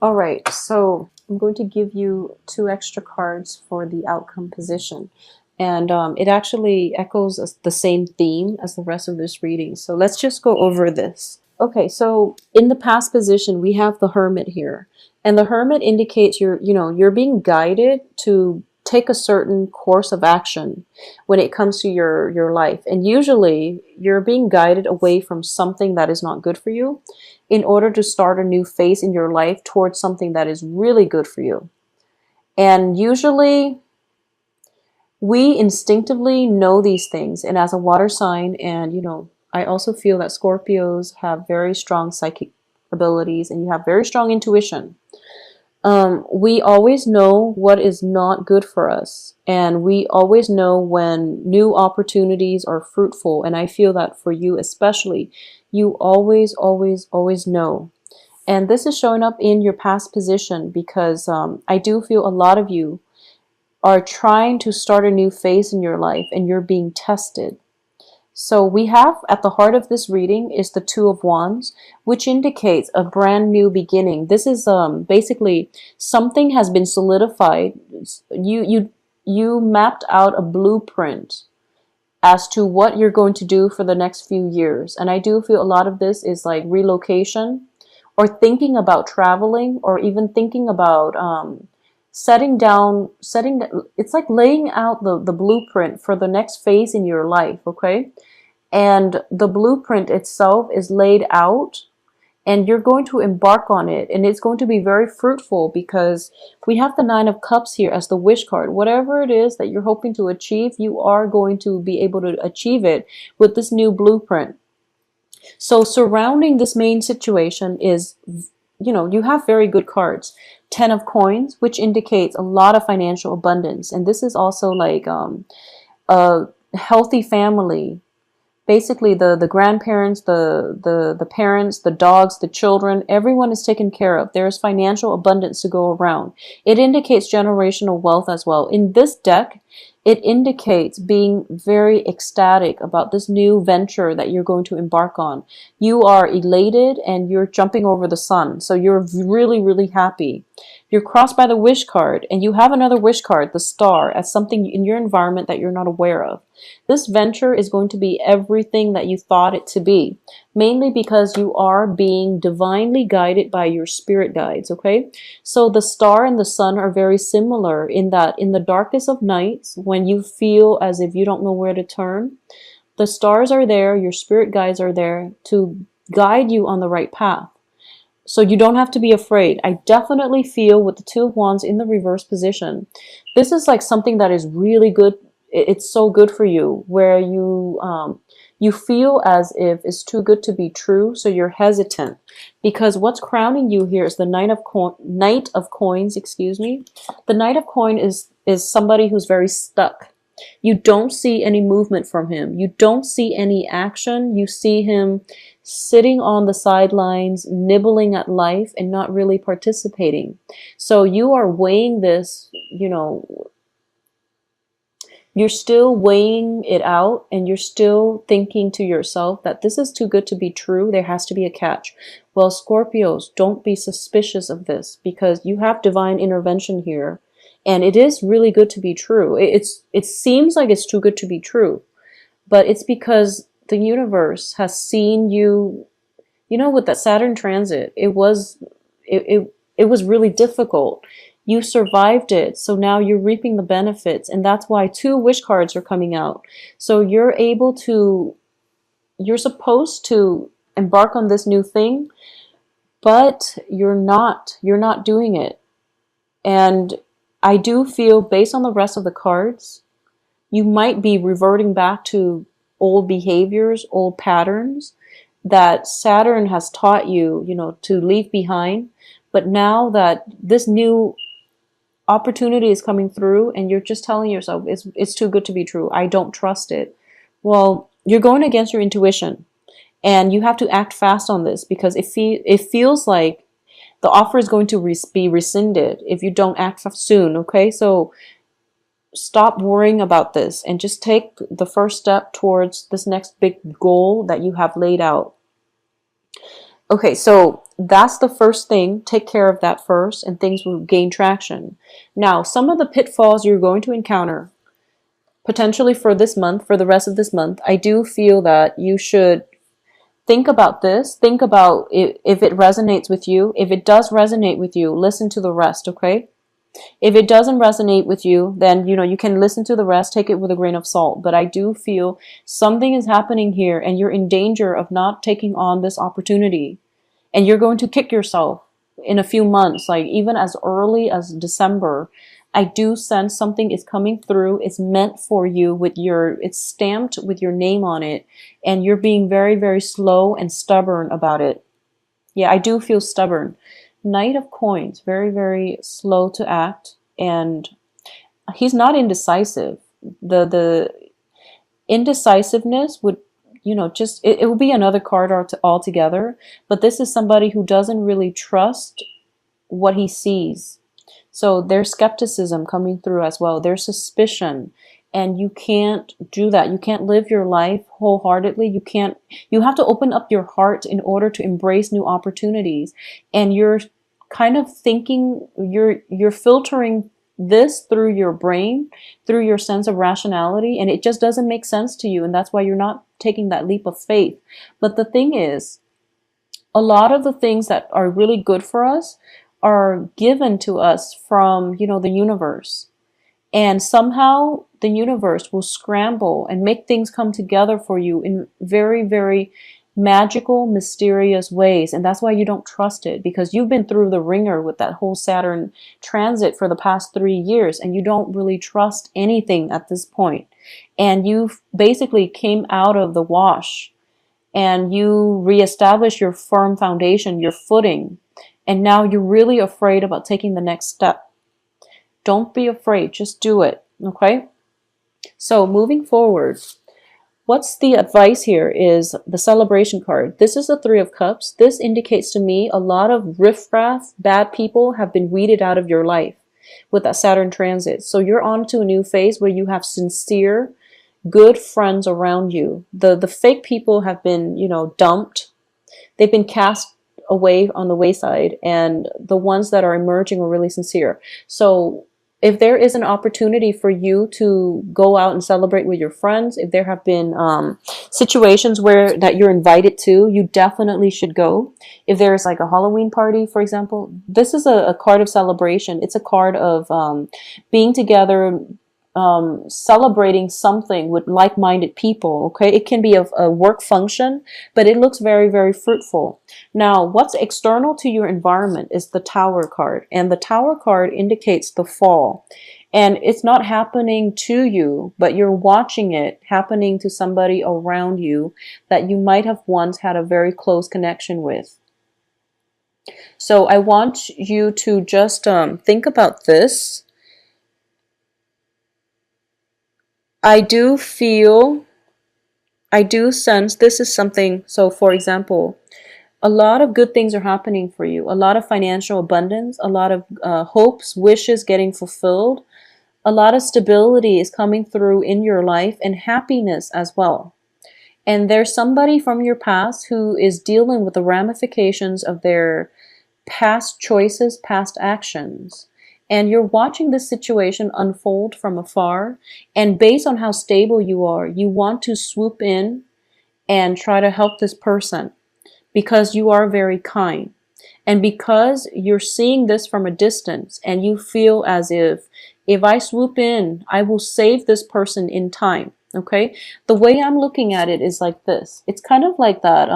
All right, so I'm going to give you two extra cards for the outcome position. And it actually echoes the same theme as the rest of this reading. So let's just go over this. Okay, so in the past position, we have the Hermit here. And the Hermit indicates you're being guided to take a certain course of action when it comes to your life. And usually you're being guided away from something that is not good for you in order to start a new phase in your life towards something that is really good for you. And usually we instinctively know these things. And as a water sign, and I also feel that Scorpios have very strong psychic abilities and you have very strong intuition. We always know what is not good for us, and we always know when new opportunities are fruitful. And I feel that for you especially, you always, always, always know. And this is showing up in your past position because I do feel a lot of you are trying to start a new phase in your life and you're being tested. So we have at the heart of this reading is the Two of Wands, which indicates a brand new beginning. This is basically something has been solidified. You mapped out a blueprint as to what you're going to do for the next few years. And I do feel a lot of this is like relocation or thinking about traveling or even thinking about it's like laying out the blueprint for the next phase in your life, okay? And the blueprint itself is laid out and you're going to embark on it, and it's going to be very fruitful because we have the Nine of Cups here as the wish card. Whatever it is that you're hoping to achieve, you are going to be able to achieve it with this new blueprint. So surrounding this main situation is, you have very good cards. Ten of Coins, which indicates a lot of financial abundance. And this is also like a healthy family. Basically, the grandparents, the parents, the dogs, the children, everyone is taken care of. There's financial abundance to go around. It indicates generational wealth as well. In this deck, it indicates being very ecstatic about this new venture that you're going to embark on. You are elated and you're jumping over the sun. So you're really, really happy. You're crossed by the wish card, and you have another wish card, the Star, as something in your environment that you're not aware of. This venture is going to be everything that you thought it to be, mainly because you are being divinely guided by your spirit guides, okay? So the Star and the Sun are very similar in that in the darkest of nights, when you feel as if you don't know where to turn, the stars are there, your spirit guides are there to guide you on the right path. So you don't have to be afraid. I definitely feel with the Two of Wands in the reverse position, this is like something that is really good. It's so good for you, where you feel as if it's too good to be true, so you're hesitant. Because what's crowning you here is the Knight of Coins, excuse me. The Knight of Coins is somebody who's very stuck. You don't see any movement from him. You don't see any action. You see him sitting on the sidelines, nibbling at life and not really participating. So you are weighing this, you're still weighing it out, and you're still thinking to yourself that this is too good to be true. There has to be a catch. Well, Scorpios, don't be suspicious of this, because you have divine intervention here. And it is really good to be true. It seems like it's too good to be true, but it's because the universe has seen you. With that Saturn transit, it was really difficult. You survived it, so now you're reaping the benefits, and that's why two wish cards are coming out. So you're supposed to embark on this new thing, but you're not doing it. And I do feel, based on the rest of the cards, you might be reverting back to old behaviors, old patterns that Saturn has taught you, to leave behind. But now that this new opportunity is coming through and you're just telling yourself it's too good to be true, I don't trust it. Well, you're going against your intuition, and you have to act fast on this, because it feels like the offer is going to be rescinded if you don't act soon, okay? So stop worrying about this and just take the first step towards this next big goal that you have laid out. Okay, so that's the first thing. Take care of that first, and things will gain traction. Now, some of the pitfalls you're going to encounter potentially for this month, for the rest of this month, I do feel that you should think about this. Think about if it resonates with you. If it does resonate with you, listen to the rest, okay? If it doesn't resonate with you, then you can listen to the rest, take it with a grain of salt. But I do feel something is happening here and you're in danger of not taking on this opportunity. And you're going to kick yourself in a few months, like even as early as December. I do sense something is coming through. It's meant for you it's stamped with your name on it. And you're being very, very slow and stubborn about it. Yeah, I do feel stubborn. Knight of Coins, very, very slow to act. And he's not indecisive. The indecisiveness would, just, it will be another card altogether. But this is somebody who doesn't really trust what he sees. So there's skepticism coming through as well. There's suspicion. And you can't do that. You can't live your life wholeheartedly. You have to open up your heart in order to embrace new opportunities. And you're kind of thinking, you're filtering this through your brain, through your sense of rationality, and it just doesn't make sense to you. And that's why you're not taking that leap of faith. But the thing is, a lot of the things that are really good for us are given to us from, the universe. And somehow the universe will scramble and make things come together for you in very, very magical, mysterious ways. And that's why you don't trust it, because you've been through the ringer with that whole Saturn transit for the past 3 years, and you don't really trust anything at this point. And you've basically came out of the wash and you reestablish your firm foundation, your footing. And now you're really afraid about taking the next step. Don't be afraid, just do it, okay? So moving forward, what's the advice here is the celebration card. This is the Three of Cups. This indicates to me a lot of riffraff, bad people have been weeded out of your life with that Saturn transit. So you're on to a new phase where you have sincere, good friends around you. The fake people have been, dumped. They've been cast away on the wayside, and the ones that are emerging are really sincere. So if there is an opportunity for you to go out and celebrate with your friends, if there have been situations where that you're invited to, you definitely should go. If there's like a Halloween party, for example, this is a card of celebration. It's a card of being together, celebrating something with like-minded people. Okay, it can be a work function, but it looks very, very fruitful. Now, what's external to your environment is the Tower card, and the Tower card indicates the fall. And it's not happening to you, but you're watching it happening to somebody around you that you might have once had a very close connection with. So I want you to just think about this. I do sense this is something. So for example, a lot of good things are happening for you. A lot of financial abundance, a lot of hopes, wishes getting fulfilled. A lot of stability is coming through in your life, and happiness as well. And there's somebody from your past who is dealing with the ramifications of their past choices, past actions. And you're watching this situation unfold from afar. And based on how stable you are, you want to swoop in and try to help this person because you are very kind. And because you're seeing this from a distance and you feel as if I swoop in, I will save this person in time. Okay? The way I'm looking at it is like this. It's kind of like that,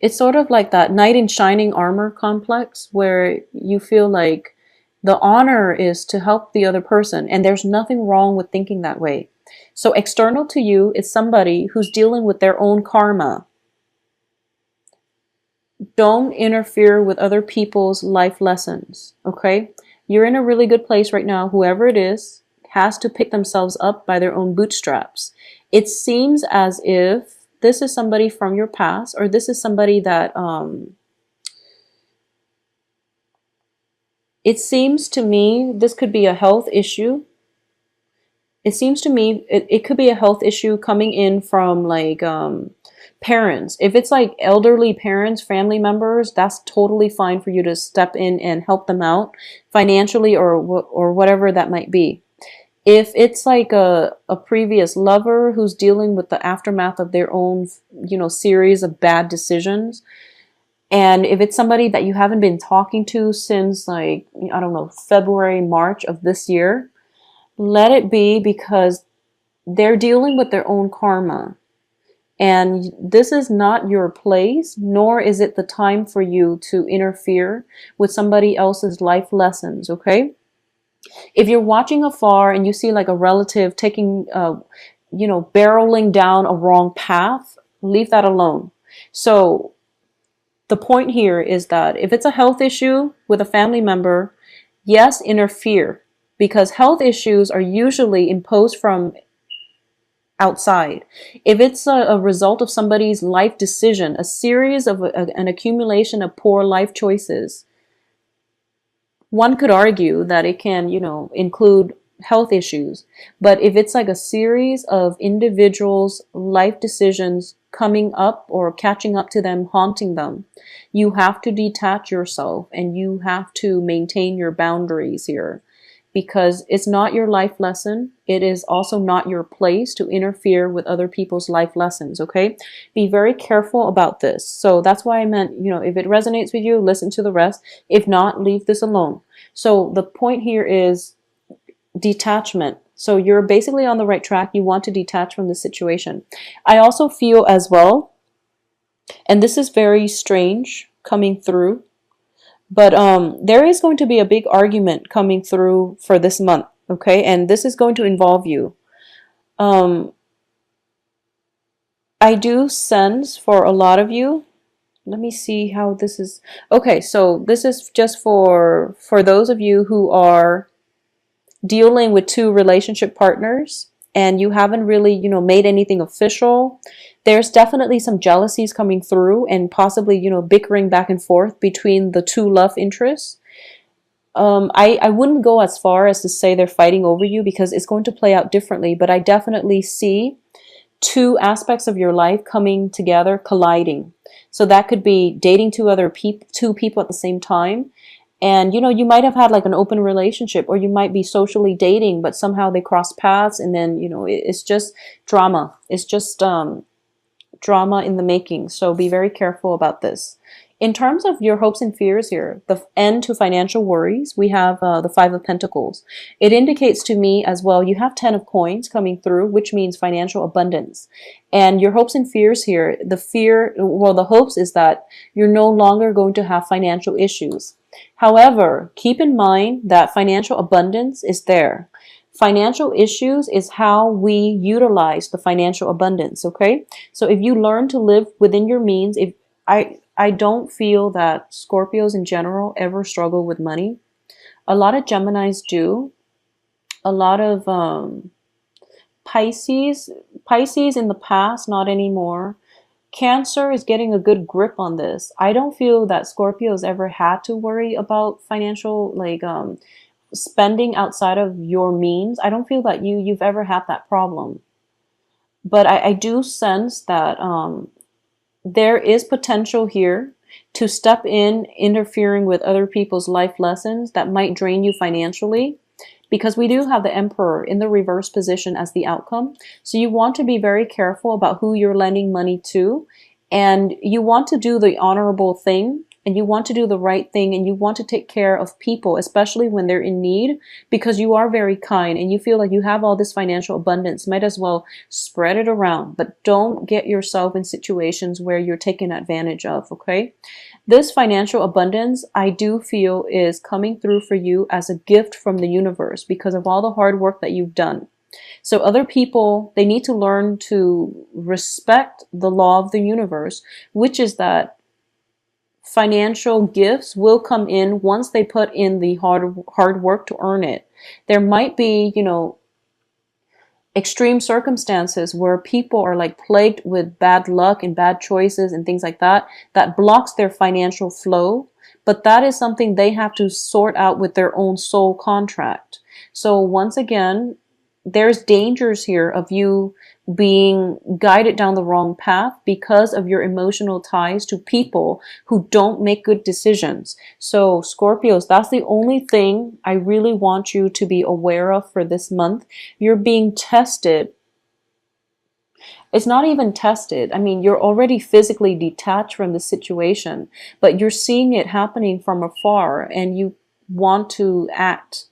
it's sort of like that knight in shining armor complex where you feel like the honor is to help the other person, and there's nothing wrong with thinking that way. So external to you is somebody who's dealing with their own karma. Don't interfere with other people's life lessons, okay? You're in a really good place right now. Whoever it is has to pick themselves up by their own bootstraps. It seems as if this is somebody from your past, or this is somebody that it seems to me this could be a health issue. It seems to me it could be a health issue coming in from like parents. If it's like elderly parents, family members, that's totally fine for you to step in and help them out financially or whatever that might be. If it's like a previous lover who's dealing with the aftermath of their own, series of bad decisions, and if it's somebody that you haven't been talking to since like, I don't know, February, March of this year, let it be, because they're dealing with their own karma. And this is not your place, nor is it the time for you to interfere with somebody else's life lessons, okay? If you're watching afar and you see like a relative taking, barreling down a wrong path, leave that alone. So the point here is that if it's a health issue with a family member, yes, interfere, because health issues are usually imposed from outside. If it's a result of somebody's life decision, a series of an accumulation of poor life choices, one could argue that it can, include health issues. But if it's like a series of individuals' life decisions coming up or catching up to them, haunting them, you have to detach yourself and you have to maintain your boundaries here, because it's not your life lesson. It is also not your place to interfere with other people's life lessons, okay? Be very careful about this. So that's why I meant, if it resonates with you, listen to the rest. If not, leave this alone. So the point here is detachment. So you're basically on the right track. You want to detach from the situation. I also feel as well, and this is very strange coming through, but there is going to be a big argument coming through for this month, okay? And this is going to involve you. I do sense for a lot of you. Let me see how this is. Okay, so this is just for those of you who are dealing with two relationship partners and you haven't really, made anything official. There's definitely some jealousies coming through and possibly, bickering back and forth between the two love interests. I wouldn't go as far as to say they're fighting over you, because it's going to play out differently, but I definitely see two aspects of your life coming together, colliding. So that could be dating two people at the same time. And, you might have had like an open relationship, or you might be socially dating, but somehow they cross paths, and then, it's just drama. It's just drama in the making. So be very careful about this. In terms of your hopes and fears here, the end to financial worries, we have the Five of Pentacles. It indicates to me as well, you have 10 of coins coming through, which means financial abundance. And your hopes and fears here, the hopes is that you're no longer going to have financial issues. However, keep in mind that financial abundance is there. Financial issues is how we utilize the financial abundance, okay? So if you learn to live within your means, I don't feel that Scorpios in general ever struggle with money. A lot of Geminis do. A lot of Pisces in the past, not anymore. Cancer is getting a good grip on this. I don't feel that Scorpios ever had to worry about financial, like spending outside of your means. I don't feel that you've ever had that problem. But I do sense that there is potential here to step in, interfering with other people's life lessons that might drain you financially, because we do have the Emperor in the reverse position as the outcome. So you want to be very careful about who you're lending money to, and you want to do the honorable thing, and you want to do the right thing, and you want to take care of people, especially when they're in need, because you are very kind and you feel like you have all this financial abundance. Might as well spread it around, but don't get yourself in situations where you're taken advantage of, okay? This financial abundance, I do feel, is coming through for you as a gift from the universe because of all the hard work that you've done. So other people, they need to learn to respect the law of the universe, which is that financial gifts will come in once they put in the hard work to earn it. There might be, extreme circumstances where people are like plagued with bad luck and bad choices and things like that, that blocks their financial flow. But that is something they have to sort out with their own soul contract. So once again, there's dangers here of you being guided down the wrong path because of your emotional ties to people who don't make good decisions. So Scorpios, that's the only thing I really want you to be aware of for this month. You're being tested. It's not even tested. I mean, you're already physically detached from the situation, but you're seeing it happening from afar and you want to act.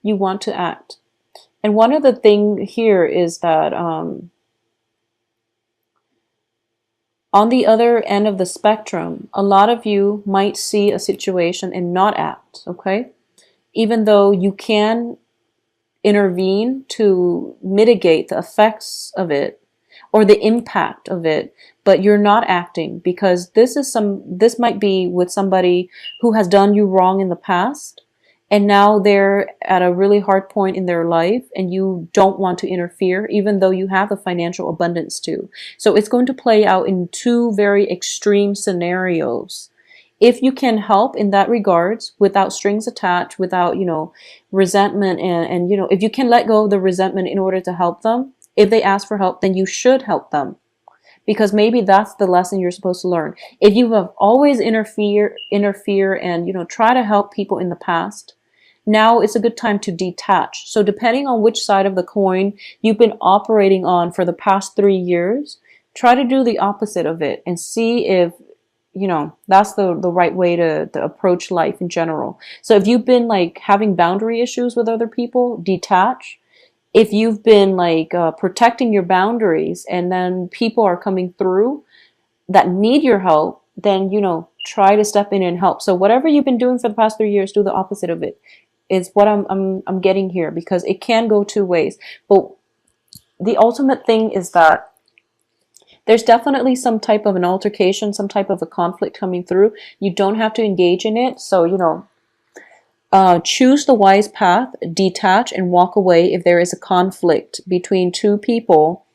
You want to act. And one of the things here is that on the other end of the spectrum, a lot of you might see a situation and not act, okay? Even though you can intervene to mitigate the effects of it or the impact of it, but you're not acting because this might be with somebody who has done you wrong in the past, and now they're at a really hard point in their life and you don't want to interfere even though you have the financial abundance to. So it's going to play out in two very extreme scenarios. If you can help in that regards without strings attached, without, resentment and if you can let go of the resentment in order to help them, if they ask for help, then you should help them. Because maybe that's the lesson you're supposed to learn. If you have always interfere and try to help people in the past, now it's a good time to detach. So depending on which side of the coin you've been operating on for the past 3 years, try to do the opposite of it and see if that's the right way to approach life in general. So if you've been like having boundary issues with other people, detach. If you've been like protecting your boundaries and then people are coming through that need your help, then try to step in and help. So whatever you've been doing for the past 3 years, do the opposite of it. Is what I'm getting here, because it can go two ways. But the ultimate thing is that there's definitely some type of an altercation, some type of a conflict coming through. You don't have to engage in it. So choose the wise path, detach, and walk away if there is a conflict between two people,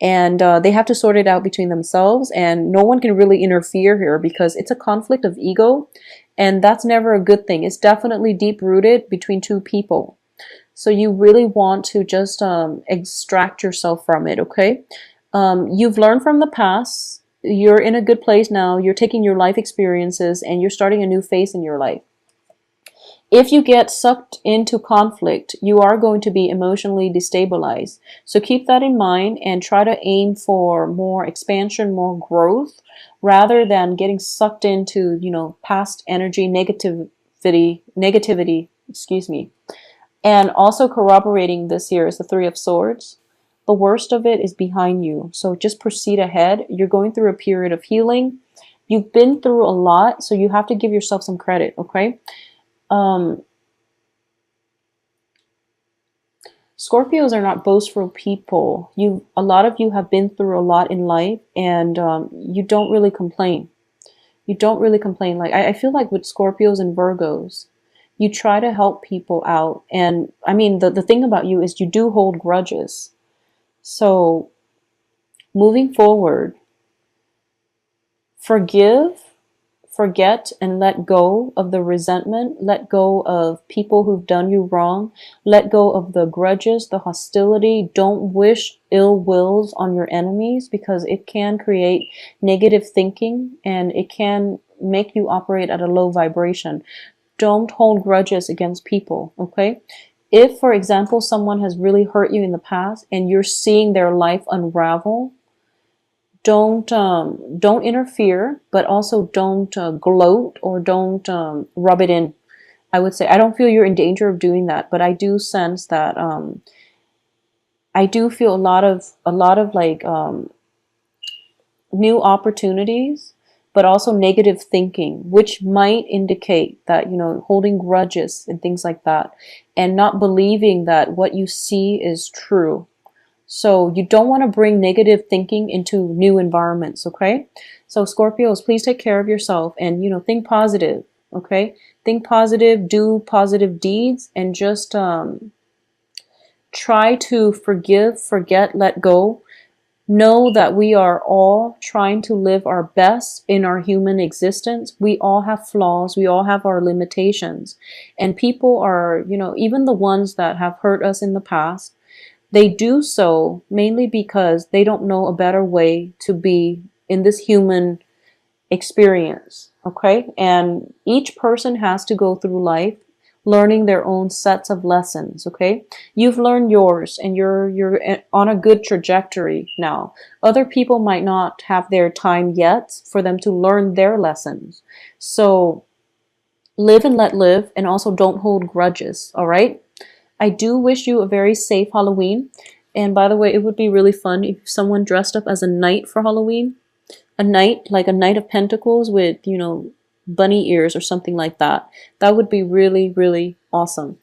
and they have to sort it out between themselves, and no one can really interfere here because it's a conflict of ego, and that's never a good thing. It's definitely deep rooted between two people. So you really want to just extract yourself from it, okay? You've learned from the past. You're in a good place now. You're taking your life experiences and you're starting a new phase in your life. If you get sucked into conflict, you are going to be emotionally destabilized. So keep that in mind and try to aim for more expansion, more growth, rather than getting sucked into, past energy, negativity, excuse me. And also corroborating this here is the Three of Swords. The worst of it is behind you. So just proceed ahead. You're going through a period of healing. You've been through a lot, so you have to give yourself some credit, okay? Scorpios are not boastful people. A lot of you have been through a lot in life, and you don't really complain. You don't really complain. Like I feel like with Scorpios and Virgos, you try to help people out, and I mean the thing about you is you do hold grudges. So moving forward, forgive, forget, and let go of the resentment. Let go of people who've done you wrong. Let go of the grudges, the hostility. Don't wish ill wills on your enemies, because it can create negative thinking and it can make you operate at a low vibration. Don't hold grudges against people, okay? If, for example, someone has really hurt you in the past and you're seeing their life unravel, don't interfere, but also don't gloat or don't rub it in. I would say I don't feel you're in danger of doing that, but I do sense that I do feel a lot of like new opportunities, but also negative thinking, which might indicate that holding grudges and things like that, and not believing that what you see is true. So you don't want to bring negative thinking into new environments, okay? So Scorpios, please take care of yourself and, think positive, okay? Think positive, do positive deeds, and just try to forgive, forget, let go. Know that we are all trying to live our best in our human existence. We all have flaws. We all have our limitations. And people are, even the ones that have hurt us in the past, They do so mainly because they don't know a better way to be in this human experience, okay? And each person has to go through life learning their own sets of lessons, okay? You've learned yours and you're on a good trajectory now. Other people might not have their time yet for them to learn their lessons. So live and let live, and also don't hold grudges, all right? I do wish you a very safe Halloween. And by the way, it would be really fun if someone dressed up as a knight for Halloween. A knight, like a knight of pentacles with, bunny ears or something like that. That would be really, really awesome.